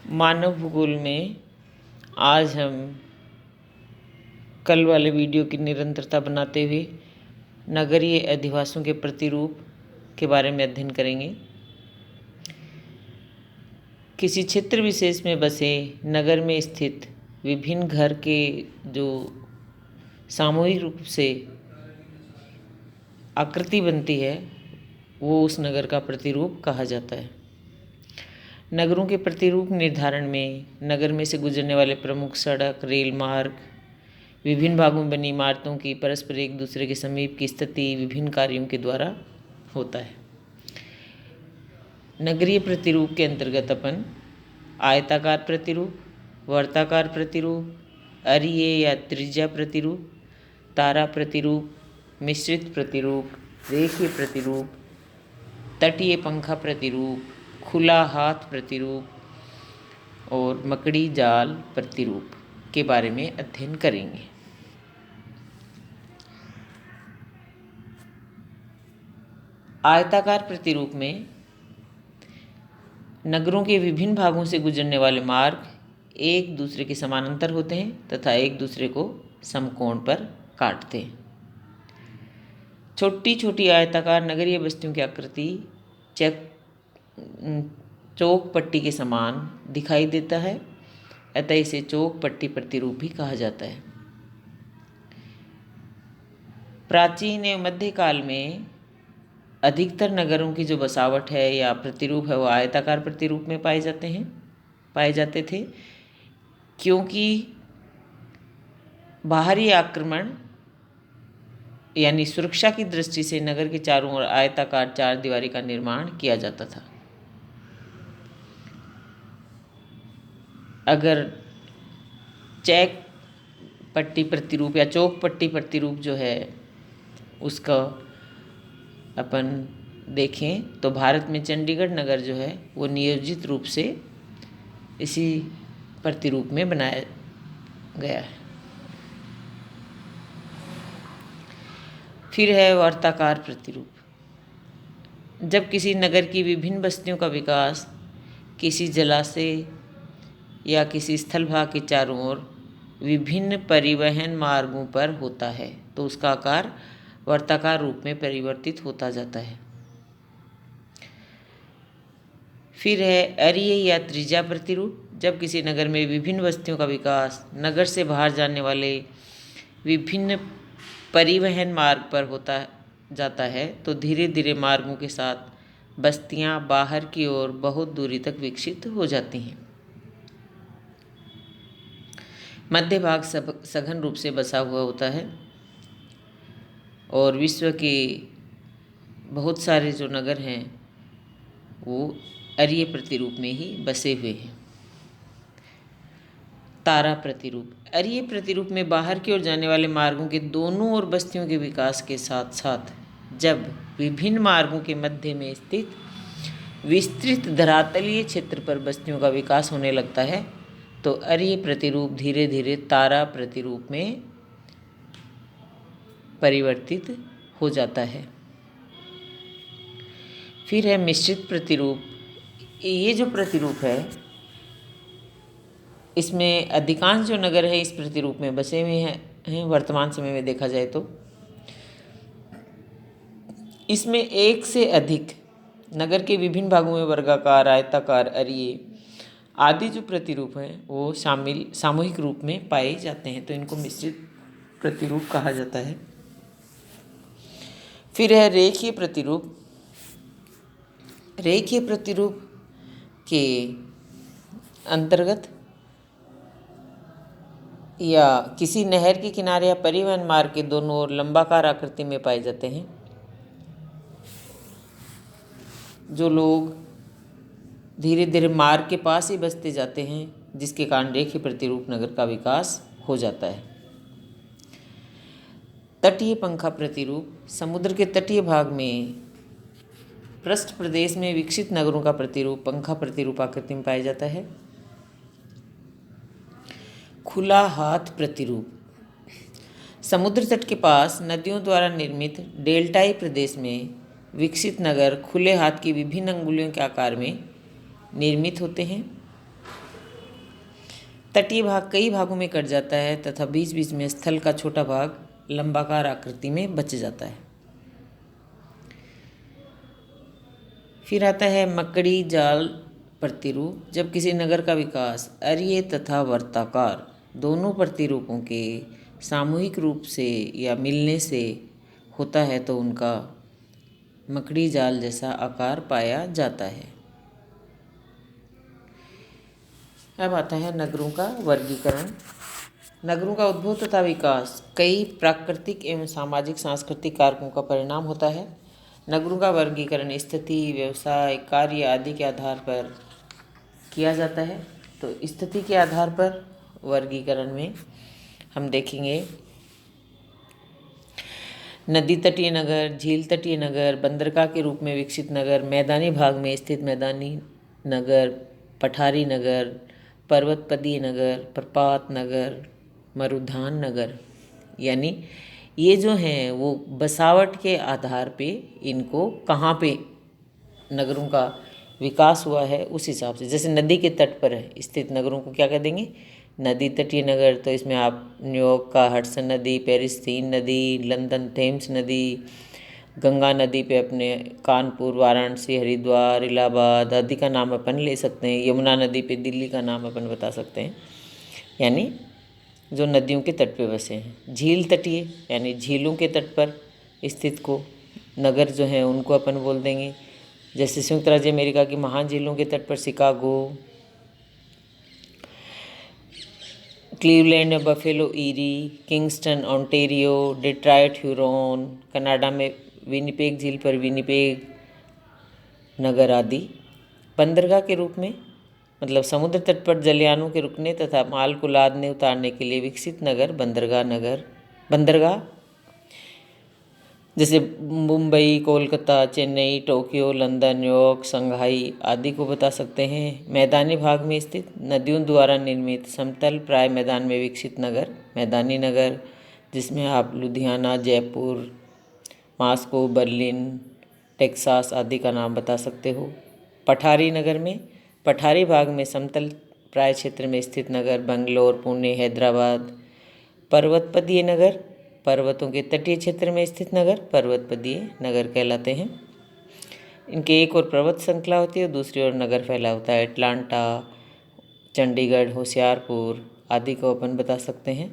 मानव भूगोल में आज हम कल वाले वीडियो की निरंतरता बनाते हुए नगरीय अधिवासों के प्रतिरूप के बारे में अध्ययन करेंगे। किसी क्षेत्र विशेष में बसे नगर में स्थित विभिन्न घर के जो सामूहिक रूप से आकृति बनती है वो उस नगर का प्रतिरूप कहा जाता है। नगरों के प्रतिरूप निर्धारण में नगर में से गुजरने वाले प्रमुख सड़क, रेल मार्ग, विभिन्न भागों में बनी इमारतों की परस्पर एक दूसरे के समीप की स्थिति विभिन्न कार्यों के द्वारा होता है। नगरीय प्रतिरूप के अंतर्गत अपन आयताकार प्रतिरूप, वर्ताकार प्रतिरूप, अरीय या त्रिज्या प्रतिरूप, तारा प्रतिरूप, मिश्रित प्रतिरूप, रेखीय प्रतिरूप, तटीय पंखा प्रतिरूप, खुला हाथ प्रतिरूप और मकड़ी जाल प्रतिरूप के बारे में अध्ययन करेंगे। आयताकार प्रतिरूप में नगरों के विभिन्न भागों से गुजरने वाले मार्ग एक दूसरे के समानांतर होते हैं तथा एक दूसरे को समकोण पर काटते हैं। छोटी छोटी आयताकार नगरीय बस्तियों की आकृति चौक पट्टी के समान दिखाई देता है, अतः इसे चौक पट्टी प्रतिरूप भी कहा जाता है। प्राचीन एवं मध्यकाल में अधिकतर नगरों की जो बसावट है या प्रतिरूप है वो आयताकार प्रतिरूप में पाए जाते थे, क्योंकि बाहरी आक्रमण यानी सुरक्षा की दृष्टि से नगर के चारों ओर आयताकार चार दीवारी का निर्माण किया जाता था। अगर चैक पट्टी प्रतिरूप या चौक पट्टी प्रतिरूप जो है उसका अपन देखें तो भारत में चंडीगढ़ नगर जो है वो नियोजित रूप से इसी प्रतिरूप में बनाया गया है। फिर है वर्ताकार प्रतिरूप। जब किसी नगर की विभिन्न बस्तियों का विकास किसी जलाशय या किसी स्थल भाग के चारों ओर विभिन्न परिवहन मार्गों पर होता है तो उसका आकार वर्ताकार रूप में परिवर्तित होता जाता है। फिर है अरीय या त्रिज्या प्रतिरूप। जब किसी नगर में विभिन्न बस्तियों का विकास नगर से बाहर जाने वाले विभिन्न परिवहन मार्ग पर होता जाता है तो धीरे धीरे मार्गों के साथ बस्तियां बाहर की ओर बहुत दूरी तक विकसित हो जाती हैं। मध्य भाग सघन रूप से बसा हुआ होता है और विश्व के बहुत सारे जो नगर हैं वो अरीय प्रतिरूप में ही बसे हुए हैं। तारा प्रतिरूप। अरीय प्रतिरूप में बाहर की ओर जाने वाले मार्गों के दोनों ओर बस्तियों के विकास के साथ साथ जब विभिन्न मार्गों के मध्य में स्थित विस्तृत धरातलीय क्षेत्र पर बस्तियों का विकास होने लगता है तो अरीय प्रतिरूप धीरे धीरे तारा प्रतिरूप में परिवर्तित हो जाता है। फिर है मिश्रित प्रतिरूप। ये जो प्रतिरूप है इसमें अधिकांश जो नगर है इस प्रतिरूप में बसे हुए हैं वर्तमान समय में देखा जाए तो इसमें एक से अधिक नगर के विभिन्न भागों में वर्गाकार, आयताकार, अरीय आदि जो प्रतिरूप हैं वो सामूहिक रूप में पाए जाते हैं तो इनको मिश्रित प्रतिरूप कहा जाता है। फिर है रेखीय प्रतिरूप। रेखीय प्रतिरूप के अंतर्गत या किसी नहर के किनारे या परिवहन मार्ग के दोनों ओर लंबाकार आकृति में पाए जाते हैं। जो लोग धीरे धीरे मार्ग के पास ही बसते जाते हैं जिसके कारण रेखीय प्रतिरूप नगर का विकास हो जाता है। तटीय पंखा प्रतिरूप। समुद्र के तटीय भाग में पृष्ठ प्रदेश में विकसित नगरों का प्रतिरूप पंखा प्रतिरूप आकृति में पाया जाता है। खुला हाथ प्रतिरूप। समुद्र तट के पास नदियों द्वारा निर्मित डेल्टाई प्रदेश में विकसित नगर खुले हाथ की विभिन्न अंगुलियों के आकार में निर्मित होते हैं। तटीय भाग कई भागों में कट जाता है तथा बीच बीच में स्थल का छोटा भाग लंबाकार आकृति में बच जाता है। फिर आता है मकड़ी जाल प्रतिरूप। जब किसी नगर का विकास अरीय तथा वर्ताकार दोनों प्रतिरूपों के सामूहिक रूप से या मिलने से होता है तो उनका मकड़ी जाल जैसा आकार पाया जाता है। अब आता है नगरों का वर्गीकरण। नगरों का उद्भव तथा विकास कई प्राकृतिक एवं सामाजिक सांस्कृतिक कारकों का परिणाम होता है। नगरों का वर्गीकरण स्थिति, व्यवसाय, कार्य आदि के आधार पर किया जाता है। तो स्थिति के आधार पर वर्गीकरण में हम देखेंगे नदी तटीय नगर, झील तटीय नगर, बंदरगाह के रूप में विकसित नगर, मैदानी भाग में स्थित मैदानी नगर, पठारी नगर, पर्वतपदीय नगर, प्रपात नगर, मरुधान नगर। यानी ये जो हैं वो बसावट के आधार पे इनको कहाँ पे नगरों का विकास हुआ है उस हिसाब से, जैसे नदी के तट पर स्थित नगरों को क्या कह देंगे, नदी तटीय नगर। तो इसमें आप न्यूयॉर्क का हडसन नदी, पेरिस सीन नदी, लंदन थेम्स नदी, गंगा नदी पे अपने कानपुर, वाराणसी, हरिद्वार, इलाहाबाद आदि का नाम अपन ले सकते हैं। यमुना नदी पे दिल्ली का नाम अपन बता सकते हैं, यानी जो नदियों के तट पे बसे हैं। झील तटीय यानी झीलों के तट पर स्थित को नगर जो हैं उनको अपन बोल देंगे। जैसे संयुक्त राज्य अमेरिका की महान झीलों के तट पर शिकागो, क्लीवलैंड में Buffalo Erie, Kingston Ontario, Detroit Huron, Canada में विनिपेग झील पर विनिपेग नगर आदि। बंदरगाह के रूप में मतलब समुद्र तट पर जलयानों के रुकने तथा माल को लादने उतारने के लिए विकसित नगर बंदरगाह जैसे Mumbai, Kolkata, Chennai, Tokyo, London, New York, Shanghai आदि को बता सकते हैं। मैदानी भाग में स्थित नदियों द्वारा निर्मित समतल प्राय मैदान में विकसित नगर मैदानी नगर, जिसमें आप Ludhiana, Jaipur, Moscow, Berlin, Texas आदि का नाम बता सकते हो। पठारी नगर में पठारी भाग में समतल प्राय क्षेत्र में स्थित नगर बंगलोर, पुणे, हैदराबाद। पर्वतपदीय नगर पर्वतों के तटीय क्षेत्र में स्थित नगर पर्वतपदीय नगर कहलाते हैं। इनके एक और पर्वत श्रृंखला होती है, दूसरी ओर नगर फैला होता है। अटलांटा, चंडीगढ़, होशियारपुर आदि को अपन बता सकते हैं।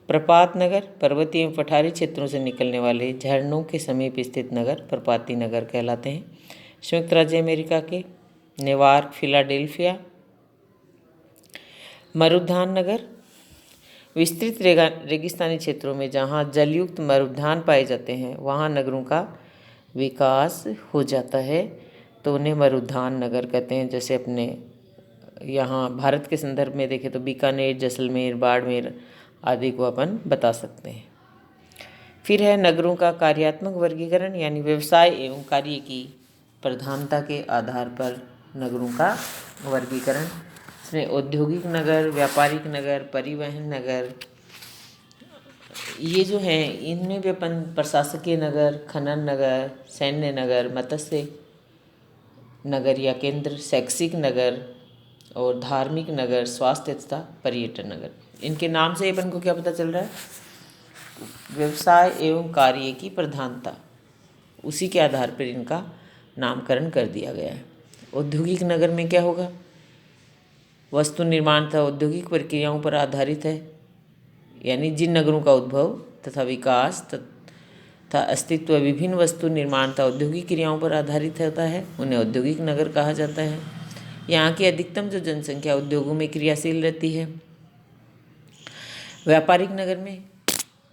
प्रपात नगर पर्वतीय एवं पठारी क्षेत्रों से निकलने वाले झरनों के समीप स्थित नगर प्रपाती नगर कहलाते हैं। संयुक्त राज्य अमेरिका के न्यूयॉर्क, फिलाडेल्फिया। मरुधान नगर विस्तृत रेगिस्तानी क्षेत्रों में जहाँ जलयुक्त मरुधान पाए जाते हैं वहाँ नगरों का विकास हो जाता है, तो उन्हें मरुधान नगर कहते हैं। जैसे अपने यहाँ भारत के संदर्भ में देखें तो बीकानेर, जैसलमेर, बाड़मेर आदि को अपन बता सकते हैं। फिर है नगरों का कार्यात्मक वर्गीकरण, यानी व्यवसाय एवं कार्य की प्रधानता के आधार पर नगरों का वर्गीकरण। इसमें औद्योगिक नगर, व्यापारिक नगर, परिवहन नगर, ये जो हैं इनमें भी अपन प्रशासकीय नगर, खनन नगर, सैन्य नगर, मत्स्य नगर या केंद्र, शैक्षिक नगर और धार्मिक नगर, स्वास्थ्य तथा पर्यटन नगर। इनके नाम से अपन को क्या पता चल रहा है, व्यवसाय एवं कार्य की प्रधानता, उसी के आधार पर इनका नामकरण कर दिया गया है। औद्योगिक नगर में क्या होगा, वस्तु निर्माण तथा औद्योगिक प्रक्रियाओं पर आधारित है, यानी जिन नगरों का उद्भव तथा विकास तथा अस्तित्व विभिन्न वस्तु निर्माण तथा औद्योगिक क्रियाओं पर आधारित होता है उन्हें औद्योगिक नगर कहा जाता है। यहाँ की अधिकतम जो जनसंख्या उद्योगों में क्रियाशील रहती है। व्यापारिक नगर में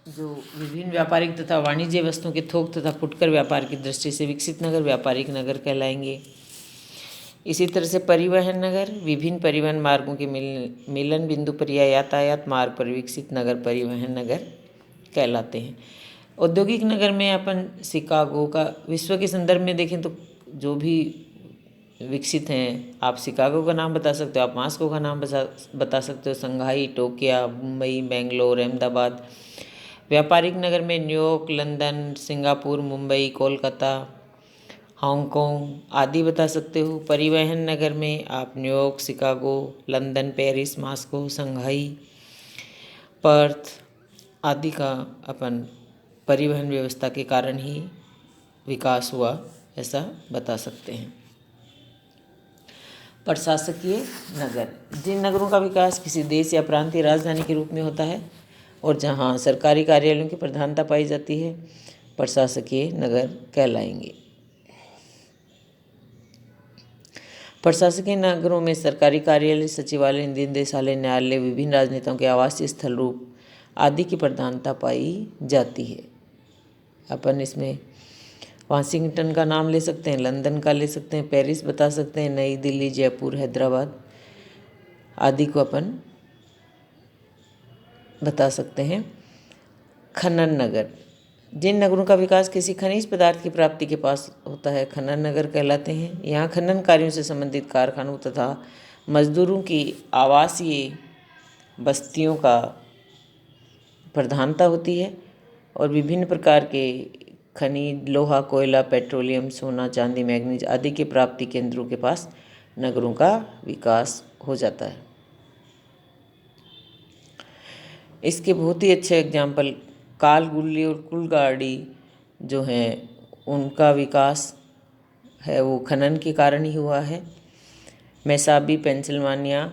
जो विभिन्न व्यापारिक तथा वाणिज्य वस्तुओं के थोक तथा फुटकर व्यापार की दृष्टि से विकसित नगर व्यापारिक नगर कहलाएंगे। इसी तरह से परिवहन नगर विभिन्न परिवहन मार्गों के मिलन बिंदु पर या यातायात मार्ग पर विकसित नगर परिवहन नगर कहलाते हैं। औद्योगिक नगर में अपन शिकागो का विश्व के संदर्भ में देखें तो जो भी विकसित हैं, आप शिकागो का नाम बता सकते हो, आप मॉस्को का नाम बता सकते हो, शंघाई, टोक्यो, मुंबई, बेंगलोर, अहमदाबाद। व्यापारिक नगर में New York, London, Singapore, Mumbai, Kolkata Hong Kong आदि बता सकते हो। परिवहन नगर में आप New York, Chicago, London, Paris, Moscow, Shanghai, Perth आदि का अपन परिवहन व्यवस्था के कारण ही विकास हुआ ऐसा बता सकते हैं। प्रशासकीय नगर, जिन नगरों का विकास किसी देश या प्रांतीय राजधानी के रूप में होता है और जहां सरकारी कार्यालयों की प्रधानता पाई जाती है, प्रशासकीय नगर कहलाएंगे। प्रशासकीय नगरों में सरकारी कार्यालय, सचिवालय, निदेशालय, न्यायालय, विभिन्न राजनेताओं के आवासीय स्थल रूप आदि की प्रधानता पाई जाती है। अपन इसमें वाशिंगटन का नाम ले सकते हैं, लंदन का ले सकते हैं, पेरिस बता सकते हैं, नई दिल्ली, जयपुर, हैदराबाद आदि को अपन बता सकते हैं। खनन नगर, जिन नगरों का विकास किसी खनिज पदार्थ की प्राप्ति के पास होता है, खनन नगर कहलाते हैं। यहाँ खनन कार्यों से संबंधित कारखानों तथा मजदूरों की आवासीय बस्तियों का प्रधानता होती है और विभिन्न प्रकार के खनिज, लोहा, कोयला, पेट्रोलियम, सोना, चांदी, मैग्नीज आदि के प्राप्ति केंद्रों के पास नगरों का विकास हो जाता है। इसके बहुत ही अच्छे एग्जाम्पल कालगुल्ली और कुलगाड़ी जो हैं उनका विकास है वो खनन के कारण ही हुआ है। मैसाबी, पेंसिल्वानिया,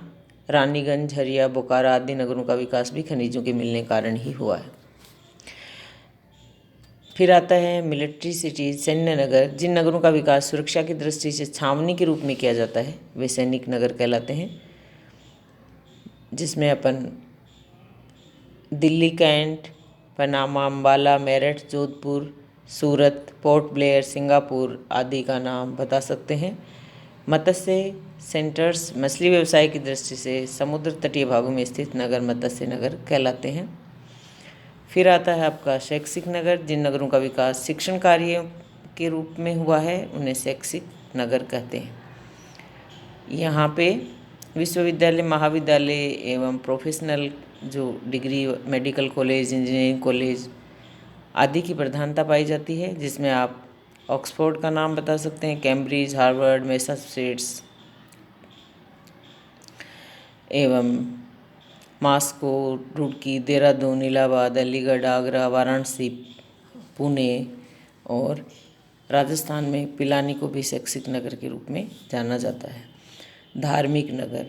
रानीगंज, झरिया, बोकारो आदि नगरों का विकास भी खनिजों के मिलने के कारण ही हुआ है। फिर आता है मिलिट्री सिटीज, सैन्य नगर, जिन नगरों का विकास सुरक्षा की दृष्टि से छावनी के रूप में किया जाता है वे सैनिक नगर कहलाते हैं। जिसमें अपन दिल्ली, कैंट, पनामा, अम्बाला, मेरठ, जोधपुर, सूरत, पोर्ट ब्लेयर, सिंगापुर आदि का नाम बता सकते हैं। मत्स्य सेंटर्स, मछली व्यवसाय की दृष्टि से समुद्र तटीय भागों में स्थित नगर मत्स्य नगर कहलाते हैं। फिर आता है आपका शैक्षिक नगर, जिन नगरों का विकास शिक्षण कार्य के रूप में हुआ है उन्हें शैक्षिक नगर कहते हैं। यहाँ पे विश्वविद्यालय, महाविद्यालय एवं प्रोफेशनल जो degree, medical college, engineering college आदि की प्रधानता पाई जाती है। जिसमें आप ऑक्सफोर्ड का नाम बता सकते हैं, कैम्ब्रिज, हार्वर्ड, मैसाचुसेट्स एवं मॉस्को, रुड़की, देहरादून, इलाहाबाद, अलीगढ़, आगरा, वाराणसी, पुणे और राजस्थान में पिलानी को भी शैक्षिक नगर के रूप में जाना जाता है। धार्मिक नगर,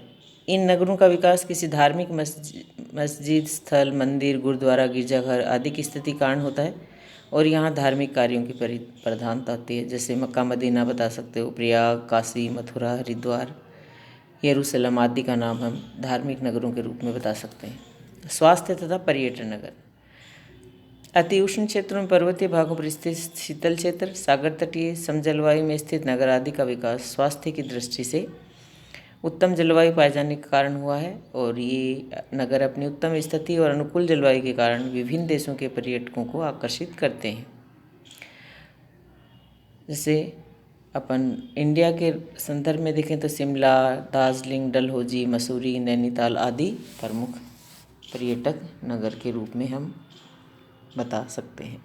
इन नगरों का विकास किसी धार्मिक मस्जिद, स्थल, मंदिर, गुरुद्वारा, गिरजाघर आदि की स्थिति कारण होता है और यहाँ धार्मिक कार्यों की प्रधानता होती है। जैसे मक्का, मदीना बता सकते हो, प्रयाग, काशी, मथुरा, हरिद्वार, यरूशलेम आदि का नाम हम धार्मिक नगरों के रूप में बता सकते हैं। स्वास्थ्य तथा पर्यटन नगर, अति उष्ण क्षेत्रों में पर्वतीय भागों पर स्थित शीतल क्षेत्र, सागर तटीय समजलवायु में स्थित नगर आदि का विकास स्वास्थ्य की दृष्टि से उत्तम जलवायु पाए जाने के कारण हुआ है और ये नगर अपनी उत्तम स्थिति और अनुकूल जलवायु के कारण विभिन्न देशों के पर्यटकों को आकर्षित करते हैं। जैसे अपन इंडिया के संदर्भ में देखें तो शिमला, दार्जिलिंग, डलहौजी, मसूरी, नैनीताल आदि प्रमुख पर्यटक नगर के रूप में हम बता सकते हैं।